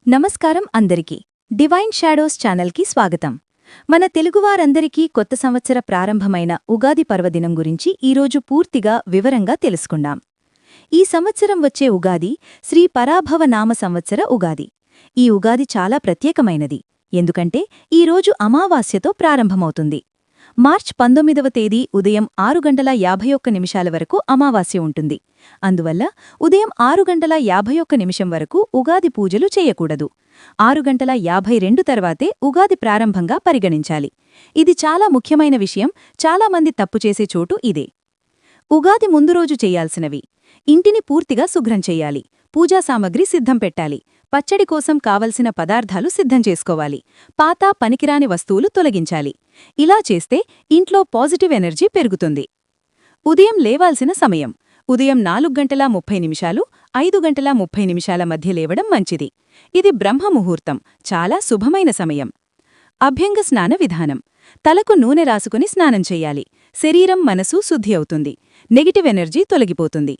నమస్కారం అందరికీ. Divine shadows ఛానల్కి స్వాగతం. మన తెలుగువారందరికీ కొత్త సంవత్సర ప్రారంభమైన ఉగాది పర్వదినం గురించి ఈరోజు పూర్తిగా వివరంగా తెలుసుకుందాం. ఈ సంవత్సరం వచ్చే ఉగాది శ్రీ పరాభవ నామ సంవత్సర ఉగాది. ఈ ఉగాది చాలా ప్రత్యేకమైనది, ఎందుకంటే ఈరోజు అమావాస్యతో ప్రారంభమవుతుంది. మార్చ్ 19వ తేదీ ఉదయం 6:51 వరకు అమావాస్య ఉంటుంది. అందువల్ల ఉదయం 6:51 వరకు ఉగాది పూజలు చేయకూడదు. 6:52 తర్వాతే ఉగాది ప్రారంభంగా పరిగణించాలి. ఇది చాలా ముఖ్యమైన విషయం. చాలామంది తప్పు చేసే చోటు ఇదే. ఉగాది ముందు రోజు చేయాల్సినవి: ఇంటిని పూర్తిగా శుభ్రం చెయ్యాలి, పూజా సామగ్రి సిద్ధం పెట్టాలి, పచ్చడి కోసం కావలసిన పదార్థాలు సిద్ధం చేసుకోవాలి, పాత పనికిరాని వస్తువులు తొలగించాలి. ఇలా చేస్తే ఇంట్లో పాజిటివ్ ఎనర్జీ పెరుగుతుంది. ఉదయం లేవాల్సిన సమయం: ఉదయం 4:30 5:30 మధ్య లేవడం మంచిది. ఇది బ్రహ్మ ముహూర్తం, చాలా శుభమైన సమయం. అభ్యంగ స్నాన విధానం: తలకు నూనె రాసుకుని స్నానం చెయ్యాలి. శరీరం మనసు శుద్ధి అవుతుంది, నెగిటివ్ ఎనర్జీ తొలగిపోతుంది.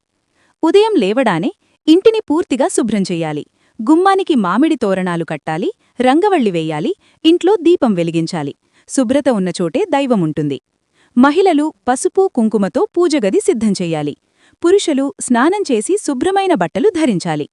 ఉదయం లేవడానే ఇంటిని పూర్తిగా శుభ్రం చెయ్యాలి. గుమ్మానికి మామిడి తోరణాలు కట్టాలి, రంగవళ్ళి వేయాలి, ఇంట్లో దీపం వెలిగించాలి. శుభ్రత ఉన్నచోటే దైవముంటుంది. మహిళలు పసుపు కుంకుమతో పూజగది సిద్ధం చెయ్యాలి. పురుషులు స్నానం చేసి శుభ్రమైన బట్టలు ధరించాలి.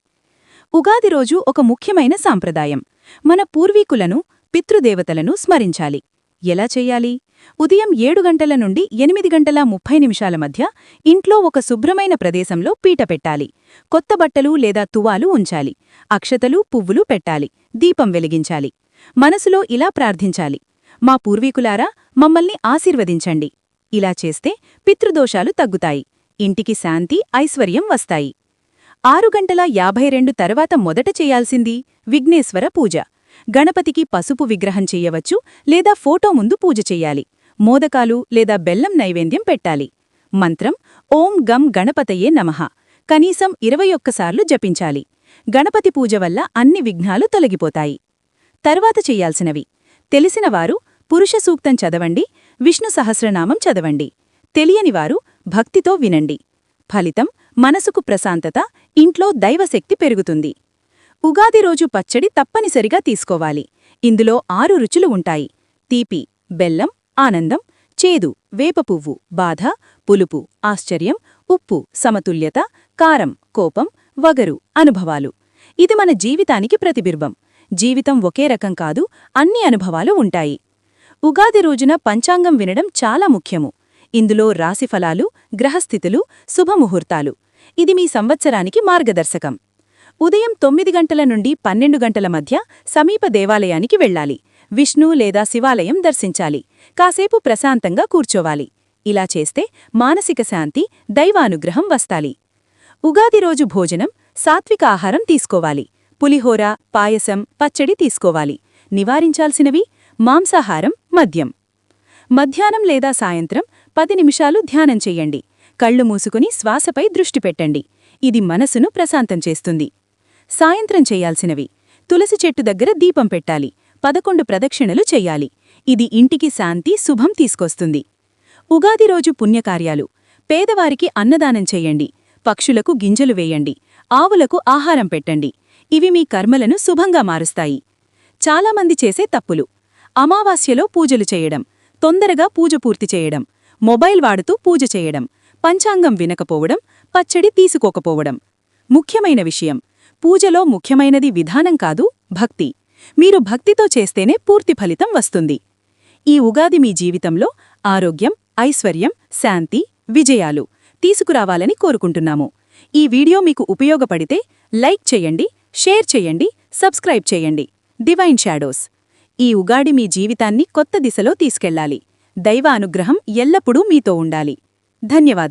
ఉగాది రోజు ఒక ముఖ్యమైన సాంప్రదాయం: మన పూర్వీకులను, పితృదేవతలను స్మరించాలి. ఎలా చెయ్యాలి? ఉదయం 7 గంటల నుండి 8:30 మధ్య ఇంట్లో ఒక శుభ్రమైన ప్రదేశంలో పీట పెట్టాలి. కొత్త బట్టలు లేదా తువాలు ఉంచాలి. అక్షతలు, పువ్వులు పెట్టాలి. దీపం వెలిగించాలి. మనసులో ఇలా ప్రార్థించాలి: మా పూర్వీకులారా, మమ్మల్ని ఆశీర్వదించండి. ఇలా చేస్తే పితృదోషాలు తగ్గుతాయి, ఇంటికి శాంతి, ఐశ్వర్యం వస్తాయి. 6:52 తర్వాత మొదట చేయాల్సింది విఘ్నేశ్వర పూజ. గణపతికి పసుపు విగ్రహం చెయ్యవచ్చు, లేదా ఫోటో ముందు పూజ చెయ్యాలి. మోదకాలు లేదా బెల్లం నైవేద్యం పెట్టాలి. మంత్రం: ఓం గం గణపతయే నమః కనీసం 21 సార్లు జపించాలి. గణపతి పూజ వల్ల అన్ని విఘ్నాలు తొలగిపోతాయి. తర్వాత చెయ్యాల్సినవి: తెలిసినవారు పురుష సూక్తం చదవండి, విష్ణు సహస్రనామం చదవండి. తెలియనివారు భక్తితో వినండి. ఫలితం: మనసుకు ప్రశాంతత, ఇంట్లో దైవశక్తి పెరుగుతుంది. ఉగాది రోజు పచ్చడి తప్పనిసరిగా తీసుకోవాలి. ఇందులో 6 రుచులు ఉంటాయి: తీపి, బెల్లం, ఆనందం; చేదు, వేపపువ్వు, బాధ, పులుపు, ఆశ్చర్యం; ఉప్పు, సమతుల్యత; కారం, కోపం; వగరు, అనుభవాలు. ఇది మన జీవితానికి ప్రతిబింబం. జీవితం ఒకే రకం కాదు, అన్ని అనుభవాలు ఉంటాయి. ఉగాది రోజున పంచాంగం వినడం చాలా ముఖ్యము. ఇందులో రాశిఫలాలు, గ్రహస్థితులు, శుభముహూర్తాలు. ఇది మీ సంవత్సరానికి మార్గదర్శకం. ఉదయం 9 గంటల నుండి 12 గంటల మధ్య సమీప దేవాలయానికి వెళ్ళాలి. విష్ణు లేదా శివాలయం దర్శించాలి. కాసేపు ప్రశాంతంగా కూర్చోవాలి. ఇలా చేస్తే మానసిక శాంతి, దైవానుగ్రహం వస్తాలి. ఉగాది రోజు భోజనం: సాత్విక ఆహారం తీసుకోవాలి. పులిహోర, పాయసం, పచ్చడి తీసుకోవాలి. నివారించాల్సినవి: మాంసాహారం, మద్యం. మధ్యాహ్నం లేదా సాయంత్రం 10 నిమిషాలు ధ్యానం చెయ్యండి. కళ్ళు మూసుకుని శ్వాసపై దృష్టి పెట్టండి. ఇది మనసును ప్రశాంతం చేస్తుంది. సాయంత్రం చెయ్యాల్సినవి: తులసి చెట్టు దగ్గర దీపం పెట్టాలి. 11 ప్రదక్షిణలు చెయ్యాలి. ఇది ఇంటికి శాంతి, శుభం తీసుకొస్తుంది. ఉగాది రోజు పుణ్యకార్యాలు: పేదవారికి అన్నదానం చెయ్యండి. పక్షులకు గింజలు వేయండి. ఆవులకు ఆహారం పెట్టండి. ఇవి మీ కర్మలను శుభంగా మారుస్తాయి. చాలామంది చేసే తప్పులు: అమావాస్యలో పూజలు చేయడం, తొందరగా పూజ పూర్తి చేయడం, మొబైల్ వాడుతూ పూజ చేయడం, పంచాంగం వినకపోవడం, పచ్చడి తీసుకోకపోవడం. ముఖ్యమైన విషయం: పూజలో ముఖ్యమైనది విధానం కాదు, భక్తి. మీరు భక్తితో చేస్తేనే పూర్తి ఫలితం వస్తుంది. ఈ ఉగాది మీ జీవితంలో ఆరోగ్యం, ఐశ్వర్యం, శాంతి, విజయాలు తీసుకురావాలని కోరుకుంటున్నాము. ఈ వీడియో మీకు ఉపయోగపడితే లైక్ చెయ్యండి, షేర్ చెయ్యండి, సబ్స్క్రైబ్ చెయ్యండి. Divine shadows. ఈ ఉగాది మీ జీవితాన్ని కొత్త దిశలో తీసుకెళ్లాలి. దైవ అనుగ్రహం ఎల్లప్పుడూ మీతో ఉండాలి. ధన్యవాదాలు.